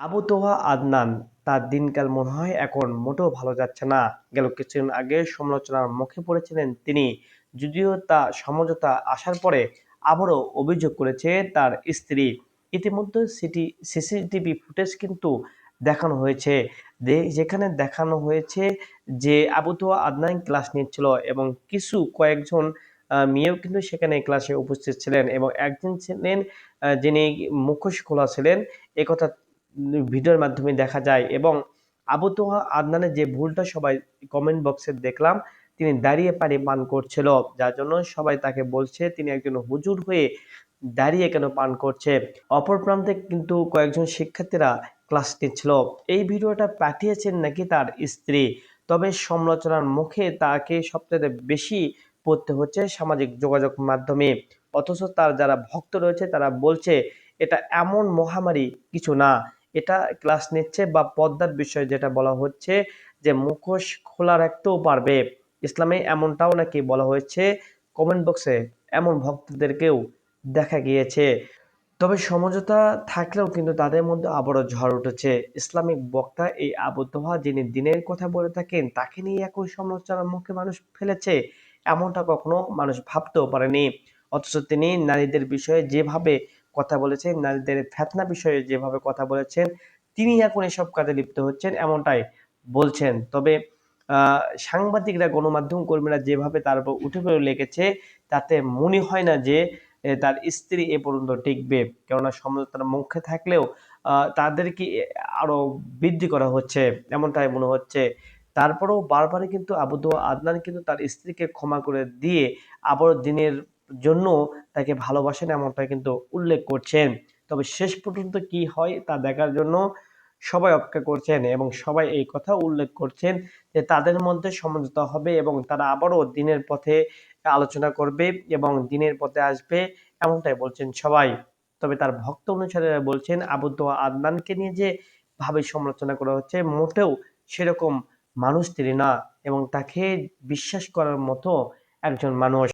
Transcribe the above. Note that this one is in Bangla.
আবু তোহা আদনান তার দিনকাল মনে হয় এখন মোটেও ভালো যাচ্ছে না। গেল কিছুদিন আগে সমালোচনার মুখে পড়েছিলেন তিনি, যদিও তা সমঝোতা আসার পরে আবারও অভিযোগ করেছে তার স্ত্রী। ইতিমধ্যে সিসিটিভি ফুটেজ কিন্তু দেখানো হয়েছে, যেখানে দেখানো হয়েছে যে আবু তোহা আদনান ক্লাস নিচ্ছিল এবং কয়েকজন মেয়েও কিন্তু সেখানে ক্লাসে উপস্থিত ছিলেন এবং একজন ছিলেন যিনি মুখোশ খোলা ছিলেন, একথা ভিডিওর মাধ্যমে দেখা যায়। এবং আবু তোহা আদনানের যে ভুলটা সবাই কমেন্ট বক্সে দেখলাম, তিনি দাঁড়িয়ে পানি পান করছিল, যার জন্য সবাই তাকে বলছে তিনি একজন হুজুর হয়ে দাঁড়িয়ে কেন পান করছে। অপর প্রান্তে কিন্তু কয়েকজন শিক্ষার্থীরা ক্লাস নিচ্ছিল। এই ভিডিওটা পাঠিয়েছেন নাকি তার স্ত্রী, তবে সমালোচনার মুখে তাকে সবচেয়ে বেশি পড়তে হচ্ছে সামাজিক যোগাযোগ মাধ্যমে। অথচ তার যারা ভক্ত রয়েছে তারা বলছে এটা এমন মহামারী কিছু না, এটা ক্লাস নিচ্ছে বা পর্দার বিষয় যেটা বলা হচ্ছে যে মুখোশ খোলা রাখতেও পারবে। ইসলামে এমনটাও নাকি বলা হয়েছে, কমেন্ট বক্সে এমন ভক্তদেরকেও দেখা গিয়েছে। তবে সমঝোতা থাকলেও কিন্তু তাদের মধ্যে আবারও ঝড় উঠেছে। ইসলামিক বক্তা এই আবু তোহা, যিনি দিনের কথা বলে থাকেন, তাকে নিয়ে একই সমালোচনার মুখে মানুষ ফেলেছে, এমনটা কখনো মানুষ ভাবতেও পারেনি। অথচ তিনি নারীদের বিষয়ে যেভাবে কথা বলেছেন, নারীদের ফেতনা বিষয়ে যেভাবে কথা বলেছেন, তিনি এখন এসব কাজে লিপ্ত হচ্ছেন এমনটাই বলছেন। তবে সাংবাদিকরা, গণমাধ্যম কর্মীরা যেভাবে তার উপর উঠে পড়ে লেগেছে, তাতে মনে হয় না যে তার স্ত্রী এ পর্যন্ত টিকবে। কেননা সমঝোতার মুখে থাকলেও তাদেরকে আরো বৃদ্ধি করা হচ্ছে এমনটাই মনে হচ্ছে। তারপরেও বারবারই কিন্তু আবু তোহা আদনান কিন্তু তার স্ত্রীকে ক্ষমা করে দিয়ে আবারও দিনের জন্য তাকে ভালোবাসেন এমনটাই কিন্তু উল্লেখ করছেন। তবে শেষ পর্যন্ত কি হয় তা দেখার জন্য সবাই অপেক্ষা করছেন এবং সবাই এই কথা উল্লেখ করছেন যে তাদের মধ্যে সমঝোতা হবে এবং তারা আবারও দিনের পথে আলোচনা করবে এবং দিনের পথে আসবে, এমনটাই বলছেন সবাই। তবে তার ভক্ত অনুসারীরা বলছেন আবু তোহা আদনানকে নিয়ে যে ভাবে সমালোচনা করা হচ্ছে, মোটেও সেরকম মানুষ তিনি না এবং তাকে বিশ্বাস করার মতো একজন মানুষ